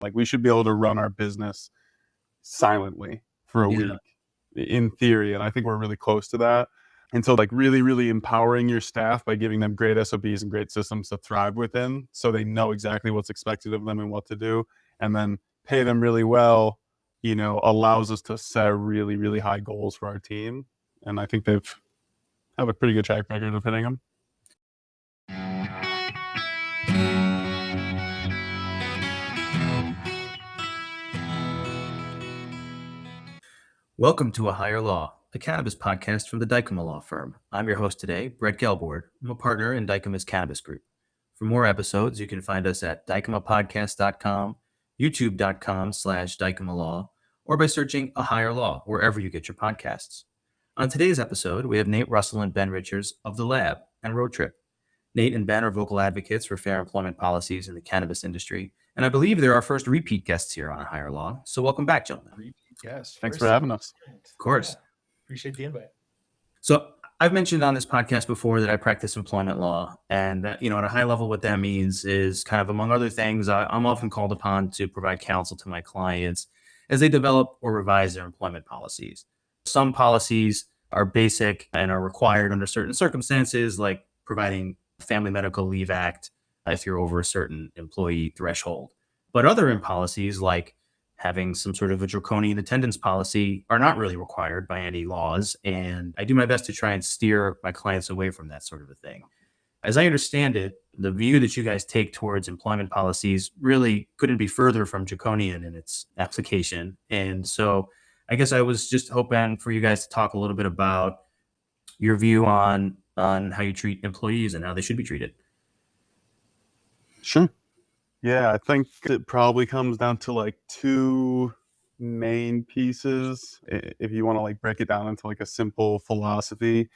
Like we should be able to run our business silently for a week in theory. And I think we're really close to that. And so like really, really empowering your staff by giving them great SOPs and great systems to thrive within so they know exactly what's expected of them and what to do. And then pay them really well, allows us to set really, really high goals for our team. And I think they've have a pretty good track record of hitting them. Welcome to A Higher Law, a cannabis podcast from the Dykema law firm. I'm your host today, Brett Gelbord. I'm a partner in Dykema's Cannabis Group. For more episodes, you can find us at dykemapodcast.com, youtube.com/DykemaLaw, or by searching A Higher Law wherever you get your podcasts. On today's episode, we have Nate Russell and Ben Richards of The Lab and Road Trip. Nate and Ben are vocal advocates for fair employment policies in the cannabis industry, and I believe they're our first repeat guests here on A Higher Law. So welcome back, gentlemen. Yes. Thanks for having us. Of course. Yeah, appreciate the invite. So I've mentioned on this podcast before that I practice employment law, and at a high level, what that means is kind of, among other things, I'm often called upon to provide counsel to my clients as they develop or revise their employment policies. Some policies are basic and are required under certain circumstances, like providing Family Medical Leave Act if you're over a certain employee threshold. But other policies, like having some sort of a draconian attendance policy, are not really required by any laws. And I do my best to try and steer my clients away from that sort of a thing. As I understand it, the view that you guys take towards employment policies really couldn't be further from draconian in its application. And so I guess I was just hoping for you guys to talk a little bit about your view on how you treat employees and how they should be treated. Sure. Yeah, I think it probably comes down to like two main pieces. If you want to like break it down into like a simple philosophy,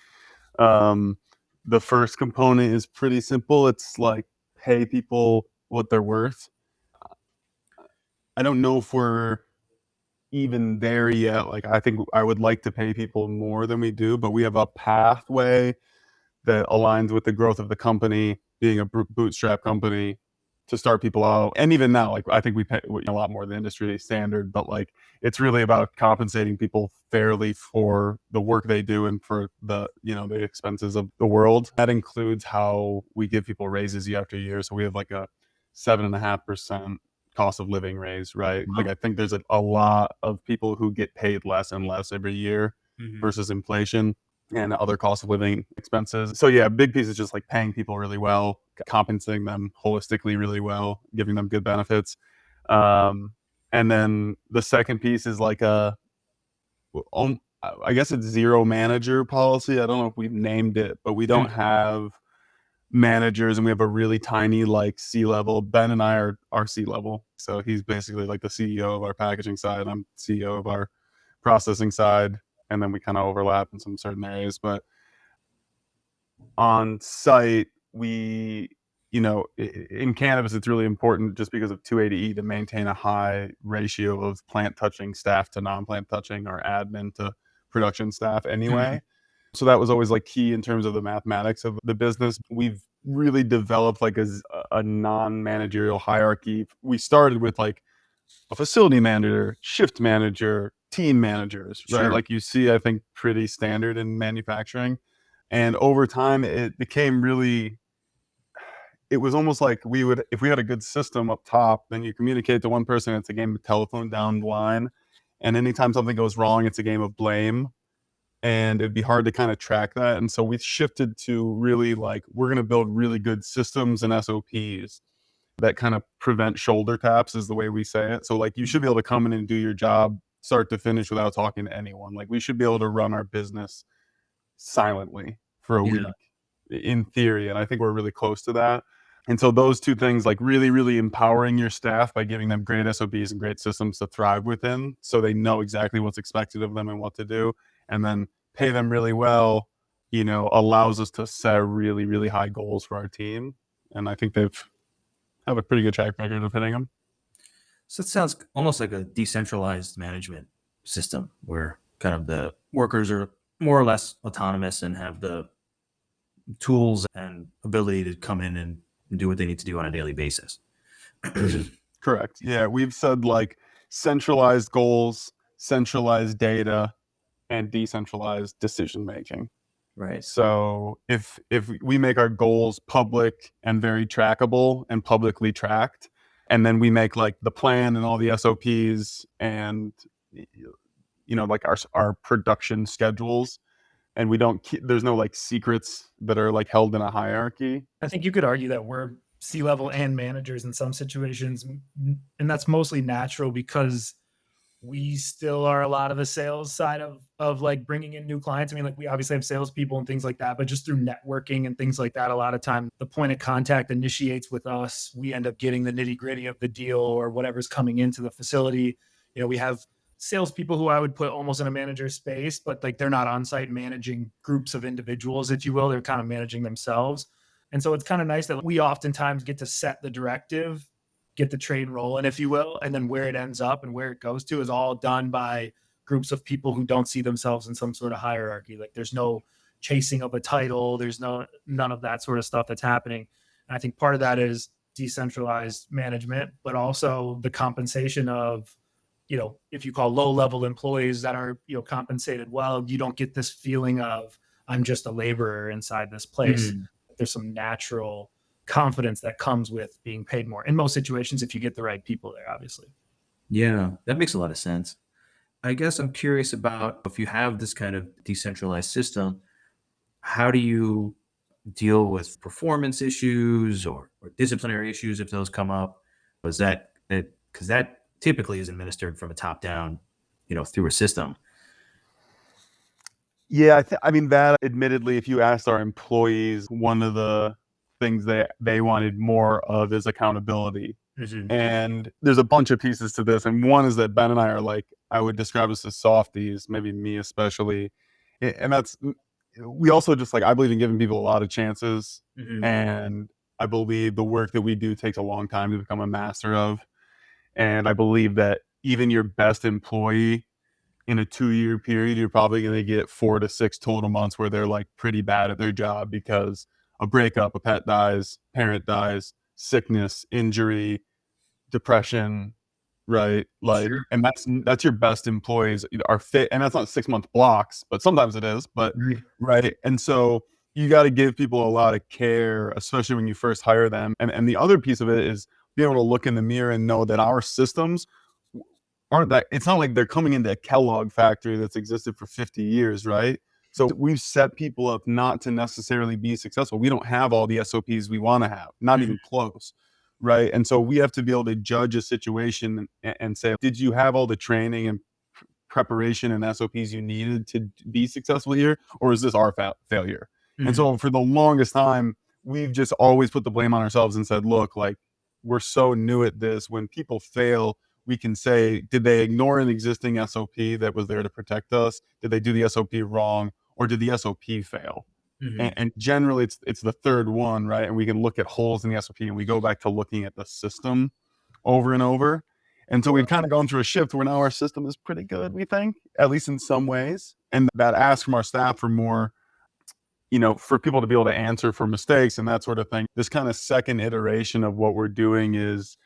the first component is pretty simple. It's like pay people what they're worth. I don't know if we're even there yet. Like I think I would like to pay people more than we do, but we have a pathway that aligns with the growth of the company, being a bootstrap company, to start people out. And even now, like I think we pay a lot more than industry standard, but like it's really about compensating people fairly for the work they do and for the the expenses of the world. That includes how we give people raises year after year. So we have like a 7.5% cost of living raise, right? Like I think there's a lot of people who get paid less and less every year versus inflation and other cost of living expenses. So yeah, a big piece is just like paying people really well, compensating them holistically really well, giving them good benefits. And then the second piece is like I guess it's zero manager policy. I don't know if we've named it, but we don't have managers, and we have a really tiny like C-level. Ben and I are C-level. So he's basically like the CEO of our packaging side. I'm CEO of our processing side. And then we kind of overlap in some certain areas. But on site, we, in cannabis, it's really important just because of 280E to maintain a high ratio of plant touching staff to non-plant touching, or admin to production staff anyway. So that was always like key in terms of the mathematics of the business. We've really developed like a non-managerial hierarchy. We started with like a facility manager, shift manager, team managers, right? Sure. Like you see, I think pretty standard in manufacturing. And over time, it became really, it was almost like if we had a good system up top, then you communicate to one person, it's a game of telephone down the line. And anytime something goes wrong, it's a game of blame. And it'd be hard to kind of track that. And so we shifted to really like, we're going to build really good systems and SOPs that kind of prevent shoulder taps, is the way we say it. So like you should be able to come in and do your job start to finish without talking to anyone. Like we should be able to run our business silently for a week in theory. And I think we're really close to that. And so those two things, like really, really empowering your staff by giving them great SOPs and great systems to thrive within so they know exactly what's expected of them and what to do, and then pay them really well, allows us to set really, really high goals for our team. And I think they've have a pretty good track record of hitting them. So it sounds almost like a decentralized management system where kind of the workers are more or less autonomous and have the tools and ability to come in and do what they need to do on a daily basis. Correct. Yeah, we've said like centralized goals, centralized data, and decentralized decision making. Right. So if we make our goals public and very trackable and publicly tracked, and then we make like the plan and all the SOPs and like our production schedules, and we don't keep, there's no like secrets that are like held in a hierarchy. I think you could argue that we're C-level and managers in some situations, and that's mostly natural because we still are a lot of the sales side of like bringing in new clients. I mean, like we obviously have salespeople and things like that, but just through networking and things like that, a lot of time the point of contact initiates with us. We end up getting the nitty gritty of the deal or whatever's coming into the facility. We have salespeople who I would put almost in a manager space, but like they're not on site managing groups of individuals, if you will. They're kind of managing themselves. And so it's kind of nice that we oftentimes get to set the directive, get the train rolling, if you will, and then where it ends up and where it goes to is all done by groups of people who don't see themselves in some sort of hierarchy. Like there's no chasing of a title, there's none of that sort of stuff that's happening. And I think part of that is decentralized management, but also the compensation of, if you call low level employees that are, compensated well, you don't get this feeling of I'm just a laborer inside this place. Mm-hmm. There's some natural confidence that comes with being paid more in most situations if you get the right people there, obviously. Yeah, that makes a lot of sense. I guess I'm curious about if you have this kind of decentralized system, how do you deal with performance issues or disciplinary issues if those come up? Was that because that typically is administered from a top down, through a system? Yeah, I mean that admittedly, if you asked our employees, one of the things they wanted more of is accountability. Mm-hmm. And there's a bunch of pieces to this. And one is that Ben and I are like, I would describe us as softies, maybe me especially. And that's, we also just like, I believe in giving people a lot of chances. Mm-hmm. And I believe the work that we do takes a long time to become a master of. And I believe that even your best employee in a 2-year period, you're probably going to get 4 to 6 total months where they're like pretty bad at their job because a breakup, a pet dies, parent dies, sickness, injury, depression, right? Like, Sure. and that's your best employees are fit, and that's not 6-month blocks, but sometimes it is. But right, and so you got to give people a lot of care, especially when you first hire them. And the other piece of it is being able to look in the mirror and know that our systems aren't that. It's not like they're coming into a Kellogg factory that's existed for 50 years, right? So we've set people up not to necessarily be successful. We don't have all the SOPs we want to have, not even close, right? And so we have to be able to judge a situation and say, did you have all the training and preparation and SOPs you needed to be successful here, or is this our failure? Mm-hmm. And so for the longest time, we've just always put the blame on ourselves and said, look, like we're so new at this. When people fail, we can say, did they ignore an existing SOP that was there to protect us? Did they do the SOP wrong? Or did the SOP fail? Mm-hmm. And generally, it's the third one, right? And we can look at holes in the SOP, and we go back to looking at the system over and over. And so we've kind of gone through a shift where now our system is pretty good, we think, at least in some ways. And that asks from our staff for more, for people to be able to answer for mistakes and that sort of thing. This kind of second iteration of what we're doing is,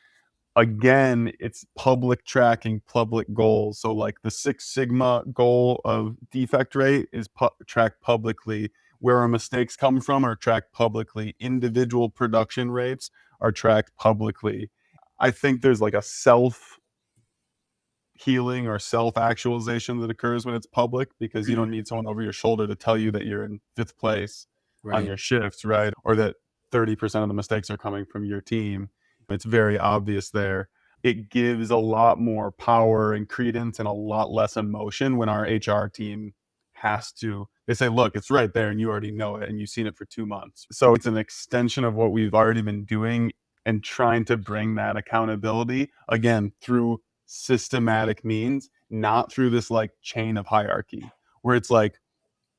again, it's public tracking, public goals. So like the 6 Sigma goal of defect rate is tracked publicly. Where our mistakes come from are tracked publicly. Individual production rates are tracked publicly. I think there's like a self-healing or self-actualization that occurs when it's public, because you don't need someone over your shoulder to tell you that you're in 5th place on your shifts, right? Or that 30% of the mistakes are coming from your team. It's very obvious there. It gives a lot more power and credence and a lot less emotion when our HR team they say, look, it's right there and you already know it and you've seen it for 2 months. So it's an extension of what we've already been doing and trying to bring that accountability, again, through systematic means, not through this like chain of hierarchy where it's like,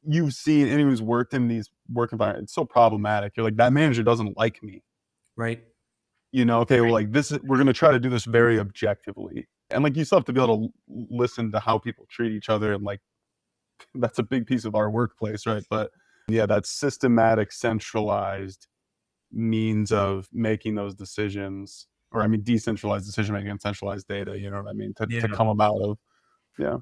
you've seen anyone who's worked in these work environments, it's so problematic. You're like, that manager doesn't like me. Right. Okay, well, like we're going to try to do this very objectively. And like, you still have to be able to listen to how people treat each other. And like, that's a big piece of our workplace, right? But yeah, that systematic, centralized means of making those decisions or I mean, decentralized decision making and centralized data. You know what I mean? To Yeah. come about of, yeah.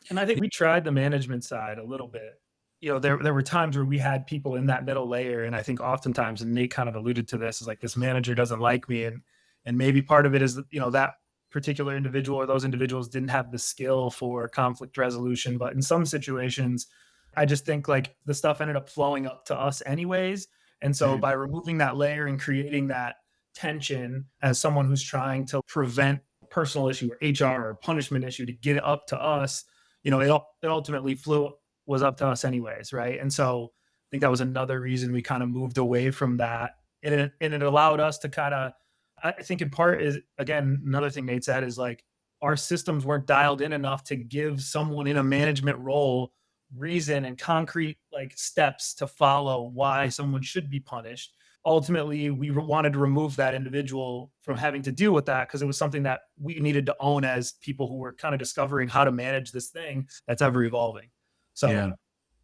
And I think we tried the management side a little bit. There were times where we had people in that middle layer, and I think oftentimes, and Nate kind of alluded to this, is like, this manager doesn't like me, and maybe part of it is that, that particular individual or those individuals didn't have the skill for conflict resolution. But in some situations, I just think like the stuff ended up flowing up to us anyways. And so by removing that layer and creating that tension as someone who's trying to prevent personal issue or HR or punishment issue to get it up to us, it ultimately was up to us anyways, right? And so I think that was another reason we kind of moved away from that, and it allowed us to kind of, I think in part is, again, another thing Nate said is like, our systems weren't dialed in enough to give someone in a management role reason and concrete like steps to follow why someone should be punished. Ultimately, we wanted to remove that individual from having to deal with that, because it was something that we needed to own as people who were kind of discovering how to manage this thing that's ever evolving. So Yeah.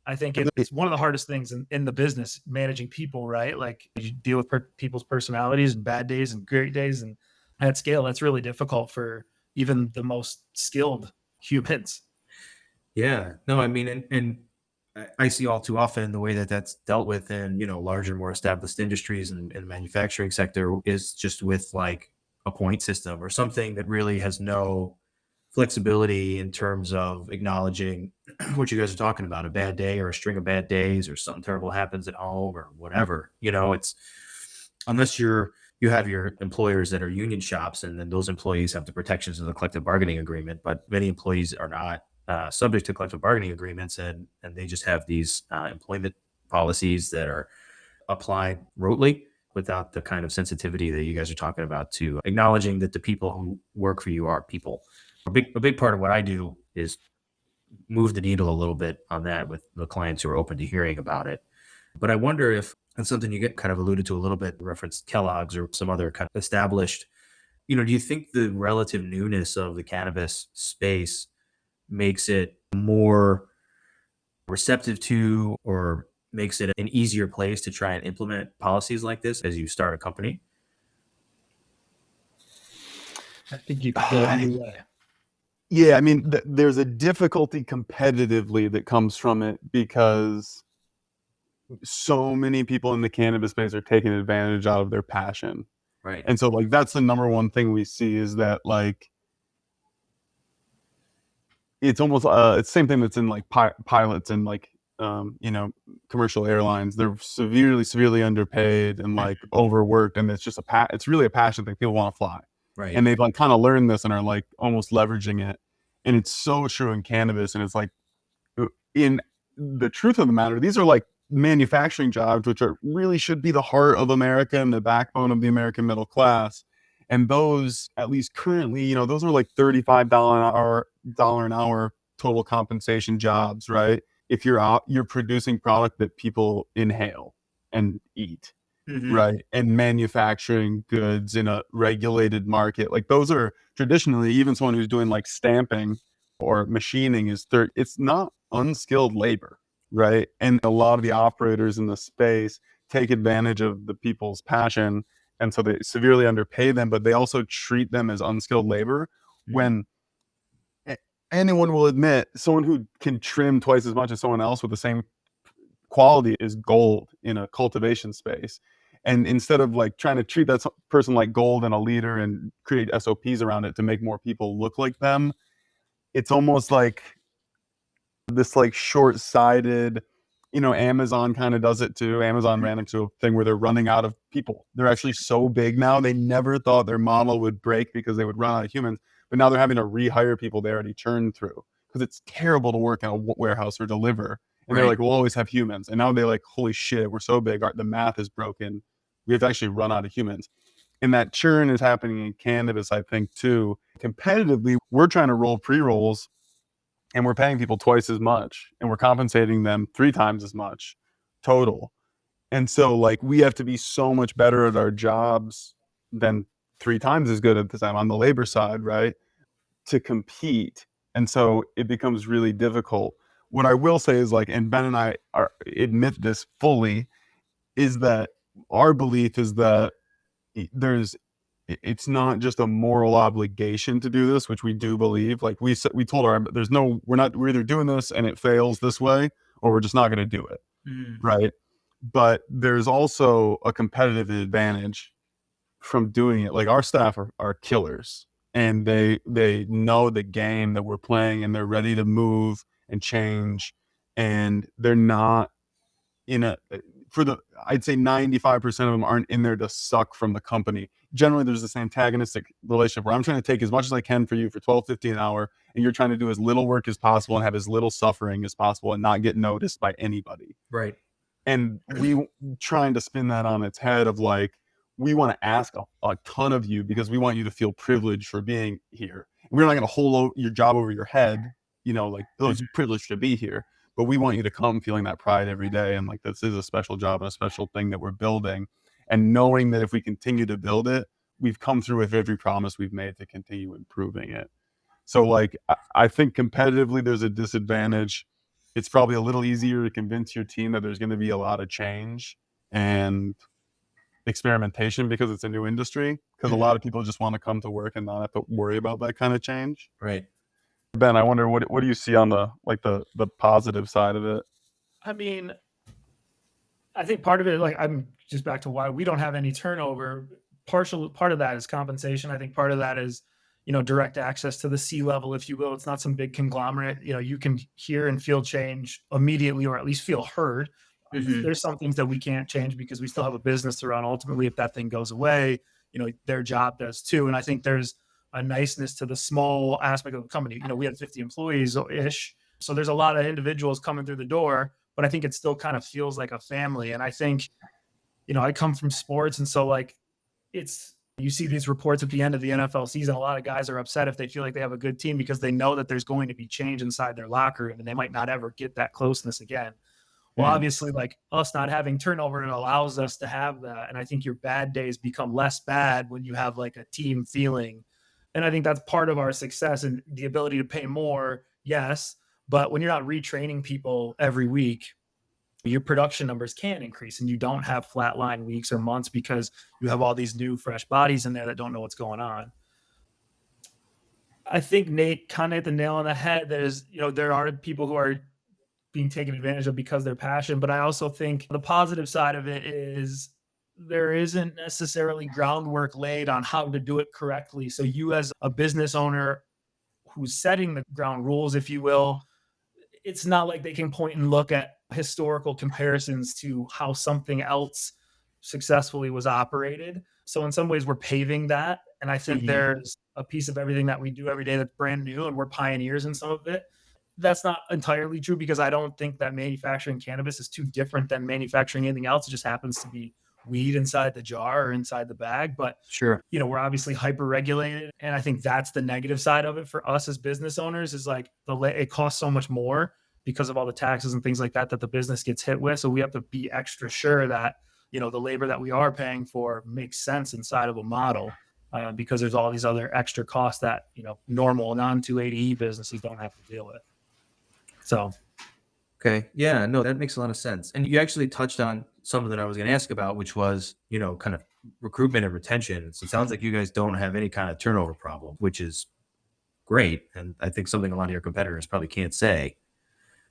I think it's one of the hardest things in the business, managing people, right? Like, you deal with people's personalities and bad days and great days. And at scale, that's really difficult for even the most skilled humans. Yeah, no, I mean, and I see all too often the way that that's dealt with in, larger, more established industries and the manufacturing sector is just with like a point system or something that really has no flexibility in terms of acknowledging what you guys are talking about, a bad day or a string of bad days or something terrible happens at home or whatever. It's unless you have your employers that are union shops, and then those employees have the protections of the collective bargaining agreement, but many employees are not subject to collective bargaining agreements, and they just have these employment policies that are applied rotely without the kind of sensitivity that you guys are talking about to acknowledging that the people who work for you are people. A big part of what I do is move the needle a little bit on that with the clients who are open to hearing about it. But I wonder if that's something you get kind of alluded to a little bit, referenced Kellogg's or some other kind of established, do you think the relative newness of the cannabis space makes it more receptive to, or makes it an easier place to try and implement policies like this as you start a company? I think you could go either way. Yeah, I mean, there's a difficulty competitively that comes from it, because so many people in the cannabis space are taking advantage out of their passion. Right. And so like, that's the number one thing we see, is that like, it's almost it's the same thing that's in like pilots and like commercial airlines. They're severely underpaid and like overworked, and it's just it's really a passion thing. People want to fly, Right. and they've like kind of learned this and are like almost leveraging it. And it's so true in cannabis. And it's like, in the truth of the matter, these are like manufacturing jobs, which are really should be the heart of America and the backbone of the American middle class. And those, at least currently, those are like $35 an hour total compensation jobs, right? If you're producing product that people inhale and eat, Mhm. right? And manufacturing goods in a regulated market. Like, those are traditionally, even someone who's doing like stamping or machining it's not unskilled labor, right? And a lot of the operators in the space take advantage of the people's passion, and so they severely underpay them, but they also treat them as unskilled labor, when anyone will admit someone who can trim twice as much as someone else with the same quality is gold in a cultivation space. And instead of like trying to treat that person like gold and a leader and create SOPs around it to make more people look like them, it's almost like this like short-sighted, Amazon kind of does it too. Amazon ran into a thing where they're running out of people. They're actually so big now, they never thought their model would break because they would run out of humans, but now they're having to rehire people they already churned through, because it's terrible to work in a warehouse or deliver. And they're Right. like, we'll always have humans. And now they're like, holy shit, we're so big, the math is broken, we have to actually run out of humans. And that churn is happening in cannabis, I think, too. Competitively, we're trying to roll pre-rolls, and we're paying people twice as much, and we're compensating them 3 times as much total. And so like, we have to be so much better at our jobs than 3 times as good at the time on the labor side, right, to compete. And so it becomes really difficult. What I will say is like, and Ben and I admit this fully, is that our belief is that there's it's not just a moral obligation to do this, which we do believe. Like we told we're either doing this and it fails this way, or we're just not going to do it. Right. But there's also a competitive advantage from doing it. Like our staff are killers, and they know the game that we're playing, and they're ready to move and change, and they're not in a I'd say 95% of them aren't in there to suck from the company. Generally, there's this antagonistic relationship where I'm trying to take as much as I can for you for 12-15 an hour, and you're trying to do as little work as possible and have as little suffering as possible and not get noticed by anybody. Right. And we trying to spin that on its head of like, we want to ask a ton of you because we want you to feel privileged for being here. We're not going to hold your job over your head, like, oh, it's privileged to be here. But we want you to come feeling that pride every day. And like, this is a special job and a special thing that we're building. And knowing that if we continue to build it, we've come through with every promise we've made to continue improving it. So like, I think competitively, there's a disadvantage. It's probably a little easier to convince your team that there's going to be a lot of change and experimentation because it's a new industry, because a lot of people just want to come to work and not have to worry about that kind of change. Right. Ben, I wonder what do you see on the positive side of it? I mean, I think part of it, like, I'm just back to why we don't have any turnover. Part of that is compensation. I think part of that is, direct access to the C-level, if you will. It's not some big conglomerate. You can hear and feel change immediately, or at least feel heard. There's some things that we can't change because we still have a business to run. Ultimately, if that thing goes away, their job does too. And I think there's a niceness to the small aspect of the company. We had 50 employees ish. So there's a lot of individuals coming through the door, but I think it still kind of feels like a family. And I think, I come from sports. And so like, you see these reports at the end of the NFL season, a lot of guys are upset if they feel like they have a good team because they know that there's going to be change inside their locker room and they might not ever get that closeness again. Well, obviously, like us not having turnover, it allows us to have that. And I think your bad days become less bad when you have like a team feeling. And I think that's part of our success, and the ability to pay more. Yes. But when you're not retraining people every week, your production numbers can increase, and you don't have flatline weeks or months because you have all these new fresh bodies in there that don't know what's going on. I think Nate kind of hit the nail on the head. There are people who are being taken advantage of because they're passionate. But I also think the positive side of it is there isn't necessarily groundwork laid on how to do it correctly. So you, as a business owner who's setting the ground rules, if you will, it's not like they can point and look at historical comparisons to how something else successfully was operated. So in some ways we're paving that. And I think there's a piece of everything that we do every day that's brand new, and we're pioneers in some of it. That's not entirely true, because I don't think that manufacturing cannabis is too different than manufacturing anything else. It just happens to be weed inside the jar or inside the bag. But sure, we're obviously hyper regulated. And I think that's the negative side of it for us as business owners, is like it costs so much more because of all the taxes and things like that the business gets hit with. So we have to be extra sure that, the labor that we are paying for makes sense inside of a model, because there's all these other extra costs that, normal non-280E businesses don't have to deal with. So, okay. Yeah, no, that makes a lot of sense. And you actually touched on something that I was going to ask about, which was, kind of recruitment and retention. So it sounds like you guys don't have any kind of turnover problem, which is great. And I think something a lot of your competitors probably can't say.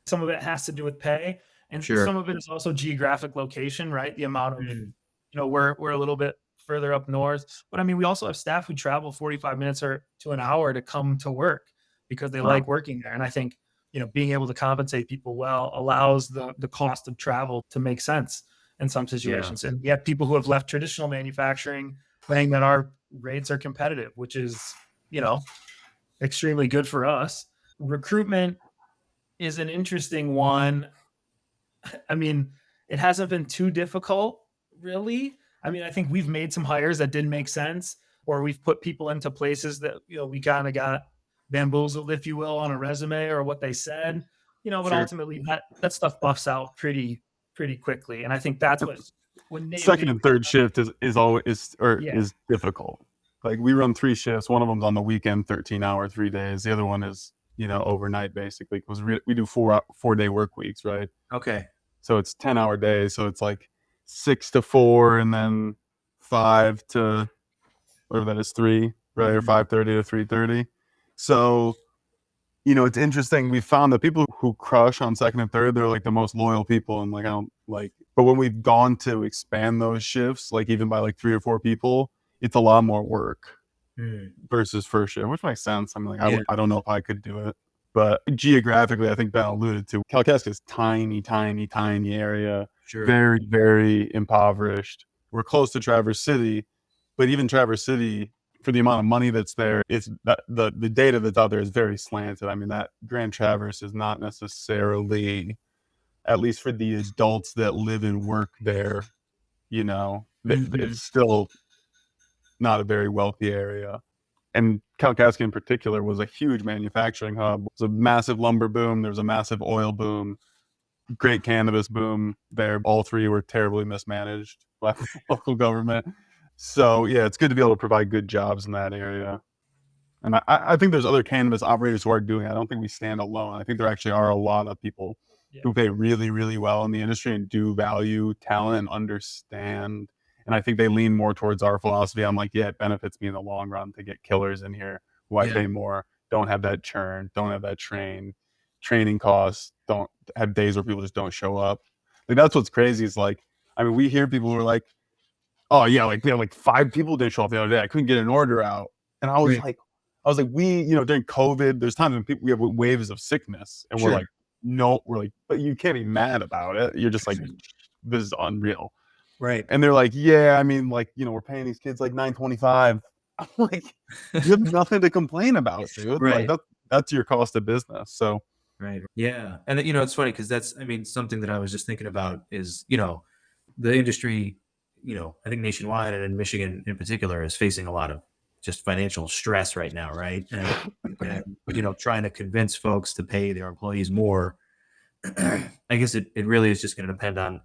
Some of it has to do with pay, and some of it is also geographic location, right? The amount of, we're a little bit further up north, but I mean, we also have staff who travel 45 minutes or to an hour to come to work because they like working there. And I think, being able to compensate people well allows the cost of travel to make sense in some situations. Yeah. And yet people who have left traditional manufacturing saying that our rates are competitive, which is, extremely good for us. Recruitment is an interesting one. I mean, it hasn't been too difficult, really. I mean, I think we've made some hires that didn't make sense, or we've put people into places that, we kind of got bamboozled, if you will, on a resume or what they said, but ultimately that stuff buffs out pretty quickly. And I think that's when second and third shift is difficult. Like, we run 3 shifts. One of them's on the weekend, 13-hour, 3 days. The other one is, overnight, basically, because we do 4-day work weeks, right? Okay. So it's 10-hour days. So it's like 6 to 4, and then 5 to whatever that is, 3, right, or Mhm. 5:30 to 3:30. So, it's interesting. We found that people who crush on second and third, they're like the most loyal people. And like, I don't like, but when we've gone to expand those shifts, like even by like 3 or 4 people, it's a lot more work Mm. versus first shift, which makes sense. I mean, like, Yeah. I don't know if I could do it, but geographically, I think Ben alluded to Kalkaska's tiny area, Sure. very, very impoverished. We're close to Traverse City, but even Traverse City, for the amount of money that's there, it's that the data that's out there is very slanted. I mean, that Grand Traverse is not necessarily, at least for the adults that live and work there, Mhm. it's still not a very wealthy area. And Kalkaska in particular was a huge manufacturing hub. It was a massive lumber boom. There was a massive oil boom, great cannabis boom there. All three were terribly mismanaged by the local government. So yeah, it's good to be able to provide good jobs in that area. And I think there's other cannabis operators who are doing it. I don't think we stand alone. I think there actually are a lot of people who pay really, really well in the industry and do value talent and understand. And I think they lean more towards our philosophy. I'm like, yeah, it benefits me in the long run to get killers in here who I Yeah. pay more, don't have that churn, don't have that training costs, don't have days where people just don't show up. Like that's what's crazy is like, I mean, we hear people who are like, oh yeah, like they have like 5 people didn't show up the other day. I couldn't get an order out. And Right. we, during COVID, there's times when we have waves of sickness and we're Sure. like, no, we're like, but you can't be mad about it. You're just like, this is unreal. Right. And they're like, yeah, I mean, like, we're paying these kids like $9.25. I'm like, you have nothing to complain about, dude. Like Right. that's your cost of business. So Right. Yeah. And it's funny because I mean, something that I was just thinking about is, the industry, I think nationwide and in Michigan in particular is facing a lot of just financial stress right now. Right. And trying to convince folks to pay their employees more, I guess it really is just going to depend on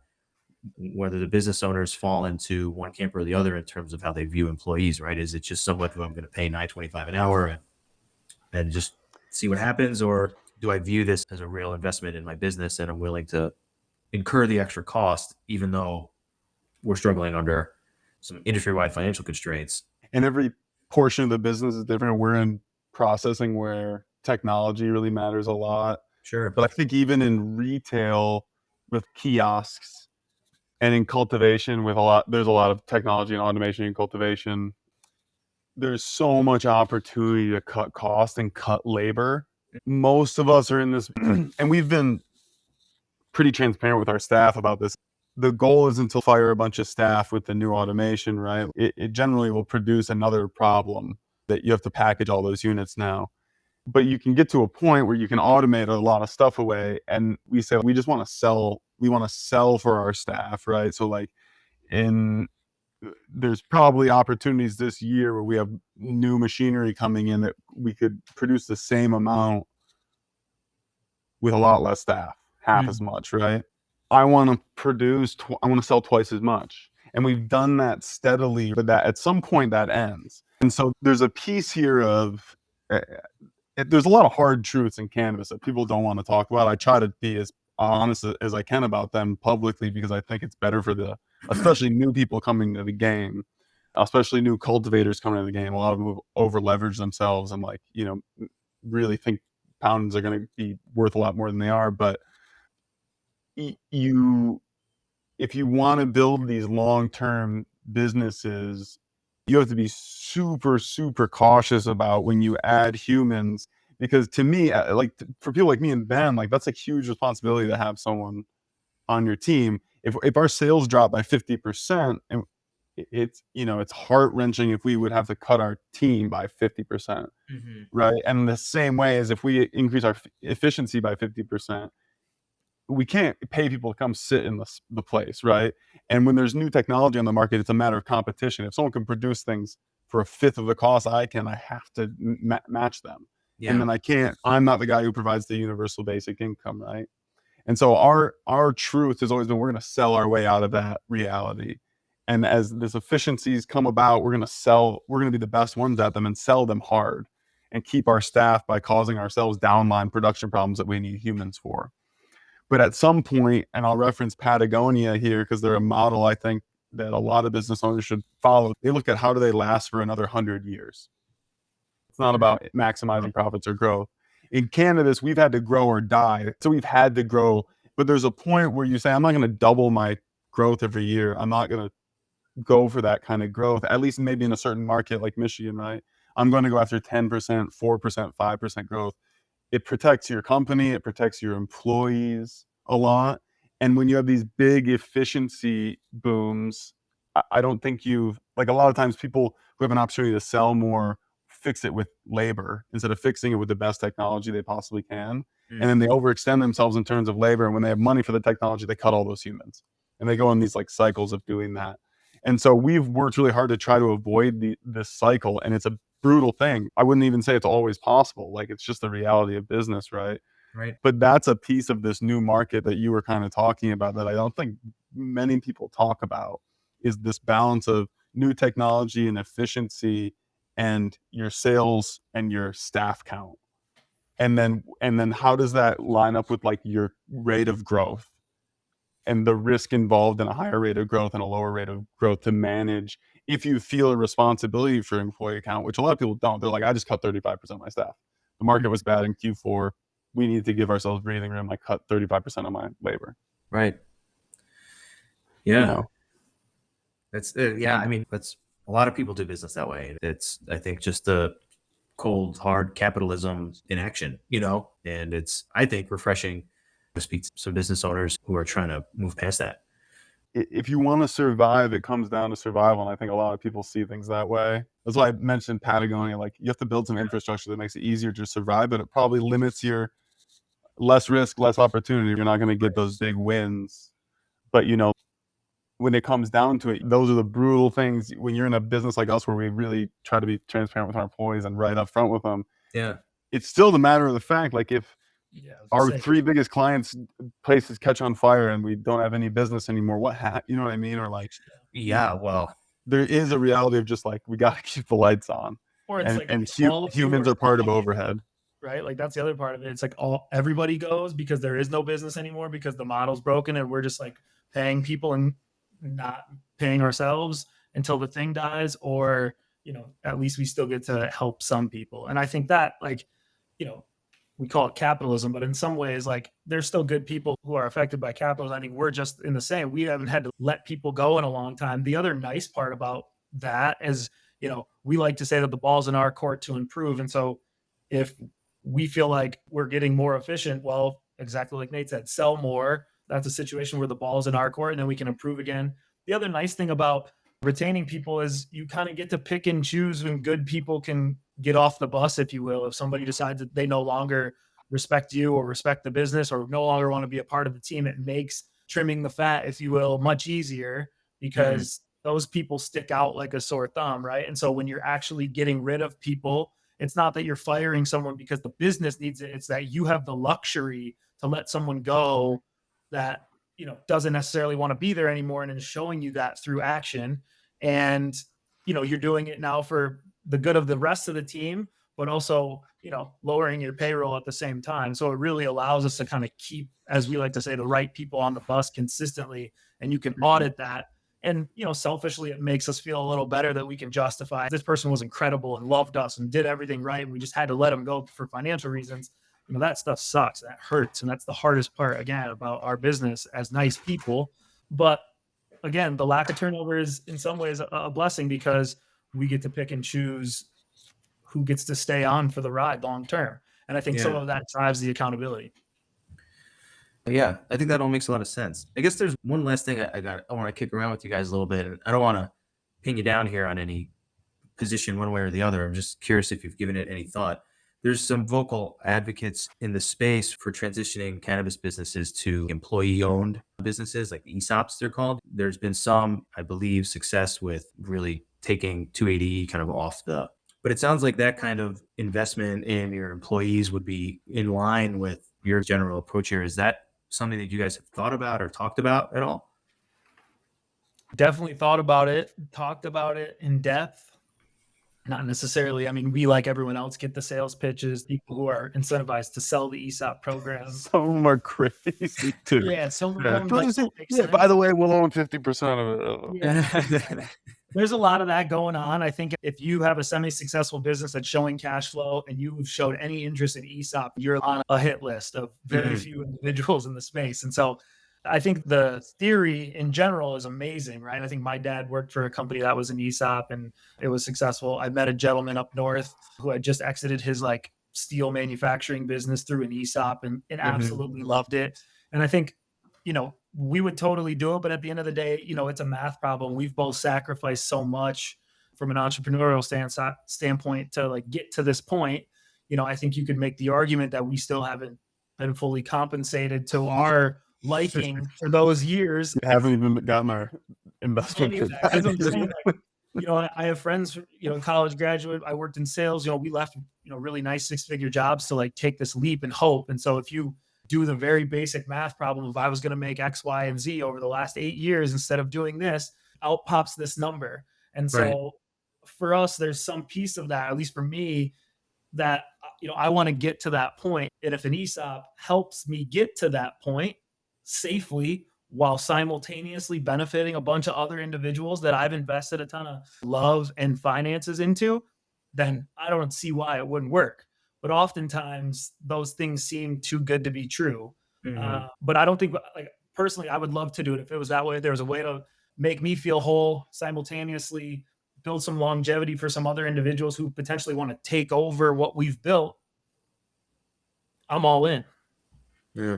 whether the business owners fall into one camp or the other in terms of how they view employees. Right. Is it just someone who I'm going to pay $9.25 an hour and just see what happens? Or do I view this as a real investment in my business and I'm willing to incur the extra cost, even though we're struggling under some industry wide financial constraints? and every portion of the business is different. We're in processing where technology really matters a lot. Sure. But I think even in retail with kiosks and in cultivation there's a lot of technology and automation in cultivation. There's so much opportunity to cut cost and cut labor. Most of us are in this, and we've been pretty transparent with our staff about this. The goal isn't to fire a bunch of staff with the new automation, right? It generally will produce another problem that you have to package all those units now. But you can get to a point where you can automate a lot of stuff away. And we say we just want to sell. We want to sell for our staff, right? So like there's probably opportunities this year where we have new machinery coming in that we could produce the same amount with a lot less staff, half as much, right? I want to sell twice as much. And we've done that steadily, but that at some point that ends. And so there's a piece here of, there's a lot of hard truths in cannabis that people don't want to talk about. I try to be as honest as I can about them publicly because I think it's better for especially new people coming to the game, especially new cultivators coming to the game. A lot of them over leverage themselves and really think pounds are going to be worth a lot more than they are. But if you want to build these long-term businesses, you have to be super, super cautious about when you add humans, because to me, for people like me and Ben, like that's a huge responsibility to have someone on your team. If our sales drop by 50%, and it's heart-wrenching if we would have to cut our team by 50%, right? And the same way as if we increase our efficiency by 50%, we can't pay people to come sit in the place, right? And when there's new technology on the market, it's a matter of competition. If someone can produce things for a fifth of the cost I have to match them. Yeah. And then I'm not the guy who provides the universal basic income, right? And so our truth has always been, we're going to sell our way out of that reality. And as these efficiencies come about, we're going to be the best ones at them and sell them hard and keep our staff by causing ourselves downline production problems that we need humans for. But at some point, and I'll reference Patagonia here because they're a model I think that a lot of business owners should follow. They look at how do they last for another 100 years. It's not about maximizing profits or growth. In cannabis, we've had to grow or die. So we've had to grow, but there's a point where you say, I'm not going to double my growth every year. I'm not going to go for that kind of growth, at least maybe in a certain market like Michigan, right? I'm going to go after 10%, 4%, 5% growth. It protects your company, it protects your employees a lot. And when you have these big efficiency booms, I don't think you've, like a lot of times people who have an opportunity to sell more fix it with labor instead of fixing it with the best technology they possibly can. And then they overextend themselves in terms of labor. And when they have money for the technology, they cut all those humans. And they go in these like cycles of doing that. And so we've worked really hard to try to avoid this cycle. And it's a brutal thing. I wouldn't even say it's always possible. Like it's just the reality of business, right? Right. But that's a piece of this new market that you were kind of talking about that I don't think many people talk about, is this balance of new technology and efficiency and your sales and your staff count. And then how does that line up with like your rate of growth and the risk involved in a higher rate of growth and a lower rate of growth to manage if you feel a responsibility for employee count, which a lot of people don't. They're like, I just cut 35% of my staff. The market was bad in Q4. We need to give ourselves breathing room. I cut 35% of my labor. Right. Yeah. You know? That's yeah. I mean, that's a lot of people do business that way. It's, I think, just the cold, hard capitalism in action, you know, and it's, I think, refreshing to speak to some business owners who are trying to move past that. If you want to survive, it comes down to survival. And I think a lot of people see things that way. That's why I mentioned Patagonia. Like you have to build some infrastructure that makes it easier to survive, but it probably limits your less risk, less opportunity. You're not going to get those big wins. But, you know, when it comes down to it, those are the brutal things. When you're in a business like us where we really try to be transparent with our employees and right up front with them, Yeah. it's still the matter of the fact, like if our three biggest clients places catch on fire and we don't have any business anymore, you know what I mean? Or like, Yeah, well, there is a reality of just like, we got to keep the lights on. Or it's and all humans are part of overhead. Right? Like that's the other part of it. It's like everybody goes because there is no business anymore because the model's broken and we're just like paying people and not paying ourselves until the thing dies, or, you know, at least we still get to help some people. And I think that, like, you know, we call it capitalism, but in some ways, like there's still good people who are affected by capitalism. I think we're just in the same. We haven't had to let people go in a long time. The other nice part about that is, you know, we like to say that the ball's in our court to improve. And so if we feel like we're getting more efficient, well, exactly like Nate said, sell more. That's a situation where the ball's in our court and then we can improve again. The other nice thing about retaining people is you kind of get to pick and choose when good people can get off the bus, if you will. If somebody decides that they no longer respect you or respect the business or no longer want to be a part of the team, it makes trimming the fat, if you will, much easier because those people stick out like a sore thumb, right? And so when you're actually getting rid of people, it's not that you're firing someone because the business needs it. It's that you have the luxury to let someone go that, you know, doesn't necessarily want to be there anymore and is showing you that through action. And, you know, you're doing it now for the good of the rest of the team, but also, you know, lowering your payroll at the same time. So it really allows us to kind of keep, as we like to say, the right people on the bus consistently, and you can audit that. And, you know, selfishly, it makes us feel a little better that we can justify this person was incredible and loved us and did everything right. And we just had to let them go for financial reasons. You know, that stuff sucks. That hurts. And that's the hardest part, again, about our business as nice people. But again, the lack of turnover is in some ways a blessing because we get to pick and choose who gets to stay on for the ride long term. And I think some of that drives the accountability. Yeah, I think that all makes a lot of sense. I guess there's one last thing I want to kick around with you guys a little bit. And I don't want to pin you down here on any position one way or the other. I'm just curious if you've given it any thought. There's some vocal advocates in the space for transitioning cannabis businesses to employee-owned businesses, like ESOPs they're called. There's been some, I believe, success with really taking 280E kind of off the, but it sounds like that kind of investment in your employees would be in line with your general approach here. Is that something that you guys have thought about or talked about at all? Definitely thought about it, talked about it in depth. Not necessarily. I mean, we, like everyone else, get the sales pitches, people who are incentivized to sell the ESOP program. Some of them are crazy too. Yeah, some of Yeah. them like don't make Yeah, by sense. the way, we'll own 50% of it. Yeah. There's a lot of that going on. I think if you have a semi-successful business that's showing cash flow and you've showed any interest in ESOP, you're on a hit list of very few individuals in the space. And so I think the theory in general is amazing, right? I think my dad worked for a company that was an ESOP and it was successful. I met a gentleman up north who had just exited his like steel manufacturing business through an ESOP and absolutely loved it. And I think, you know, we would totally do it, but at the end of the day, you know, it's a math problem. We've both sacrificed so much from an entrepreneurial standpoint to like get to this point. You know, I think you could make the argument that we still haven't been fully compensated to our liking for those years. We haven't even gotten our investment. That's what I'm saying. Like, you know, I have friends, you know, college graduate. I worked in sales. You know, we left, you know, really nice 6-figure jobs to like take this leap and hope. And so if you do the very basic math problem, if I was going to make X, Y, and Z over the last 8 years, instead of doing this, out pops this number. And so for us, there's some piece of that, at least for me, that, you know, I want to get to that point. And if an ESOP helps me get to that point safely while simultaneously benefiting a bunch of other individuals that I've invested a ton of love and finances into, then I don't see why it wouldn't work. But oftentimes those things seem too good to be true. But I don't think, like, personally, I would love to do it if it was that way. There was a way to make me feel whole, simultaneously build some longevity for some other individuals who potentially want to take over what we've built. I'm all in. Yeah.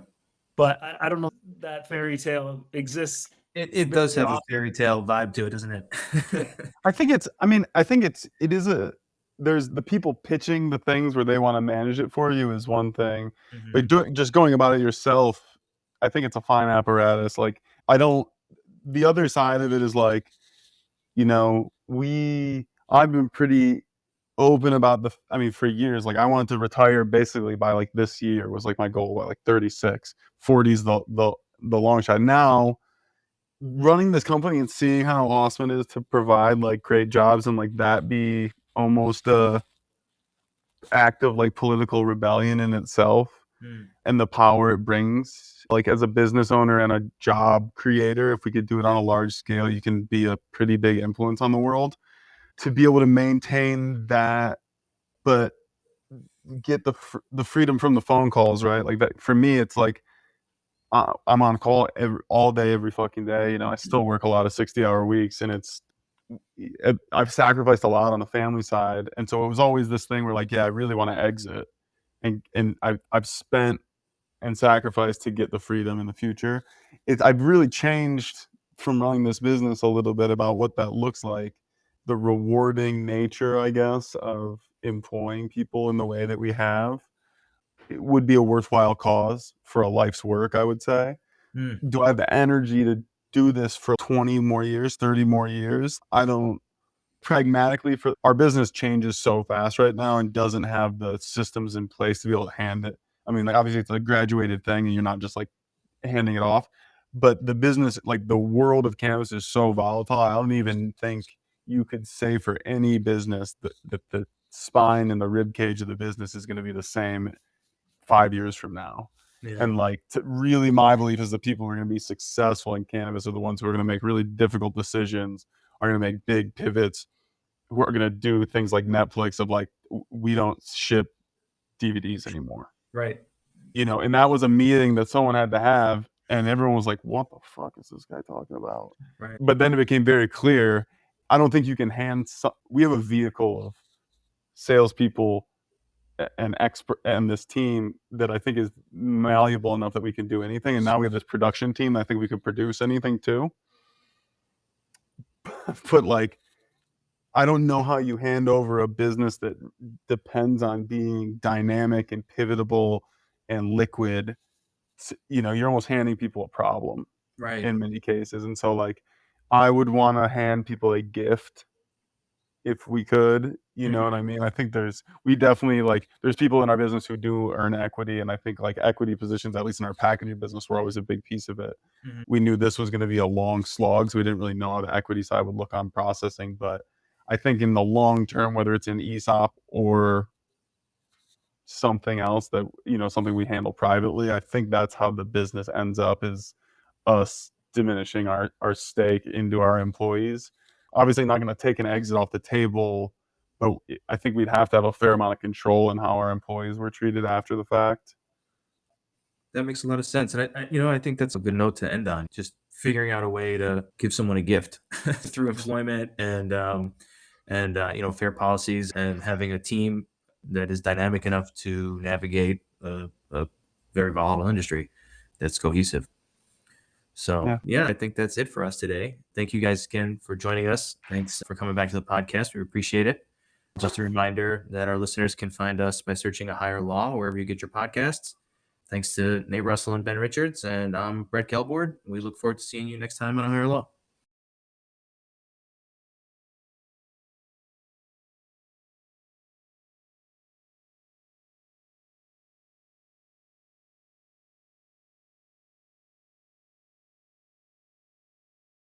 But I don't know if that fairy tale exists. It does have a fairy tale vibe to it, doesn't it? I think there's the people pitching the things where they want to manage it for you is one thing, but just going about it yourself, I think it's a fine apparatus. Like, the other side of it is like, you know, I've been pretty open about for years, like I wanted to retire basically by like this year was like my goal, by like 36, 40 is the long shot. Now running this company and seeing how awesome it is to provide like great jobs and like that be almost a act of like political rebellion in itself, and the power it brings, like as a business owner and a job creator, if we could do it on a large scale, you can be a pretty big influence on the world. To be able to maintain that, but get the freedom from the phone calls, right? Like that for me, it's like I'm on call all day, every fucking day. You know, I still work a lot of 60-hour weeks, and I've sacrificed a lot on the family side, and so it was always this thing where like, yeah, I really want to exit, and I've spent and sacrificed to get the freedom in the future. I've really changed from running this business a little bit about what that looks like, the rewarding nature, I guess, of employing people in the way that we have. It would be a worthwhile cause for a life's work, I would say. Do I have the energy to do this for 20 more years, 30 more years? I don't. Pragmatically, for our business changes so fast right now and doesn't have the systems in place to be able to hand it. I mean, like, obviously it's a graduated thing and you're not just like handing it off, but the business, like the world of cannabis is so volatile. I don't even think you could say for any business that the spine and the rib cage of the business is going to be the same 5 years from now. And like, really, my belief is the people who are going to be successful in cannabis are the ones who are going to make really difficult decisions, are going to make big pivots, who are going to do things like Netflix of like, we don't ship DVDs anymore. Right. You know, and that was a meeting that someone had to have, and everyone was like, what the fuck is this guy talking about? Right. But then it became very clear, I don't think you can we have a vehicle of salespeople and expert and this team that I think is malleable enough that we can do anything. And now we have this production team that I think we can produce anything too. But like, I don't know how you hand over a business that depends on being dynamic and pivotable and liquid. You know, you're almost handing people a problem, Right. in many cases. And so like, I would want to hand people a gift if we could, you know what I mean? I think there's people in our business who do earn equity. And I think like equity positions, at least in our packaging business, were always a big piece of it. We knew this was going to be a long slog, so we didn't really know how the equity side would look on processing. But I think in the long term, whether it's an ESOP or something else that, something we handle privately, I think that's how the business ends up, is us diminishing our stake into our employees. Obviously not going to take an exit off the table, but I think we'd have to have a fair amount of control in how our employees were treated after the fact. That makes a lot of sense. And I think that's a good note to end on. Just figuring out a way to give someone a gift through employment and fair policies, and having a team that is dynamic enough to navigate a very volatile industry that's cohesive. So yeah, I think that's it for us today. Thank you guys again for joining us. Thanks for coming back to the podcast. We appreciate it. Just a reminder that our listeners can find us by searching A Higher Law wherever you get your podcasts. Thanks to Nate Russell and Ben Richards, and I'm Brett Gelbord. We look forward to seeing you next time on A Higher Law.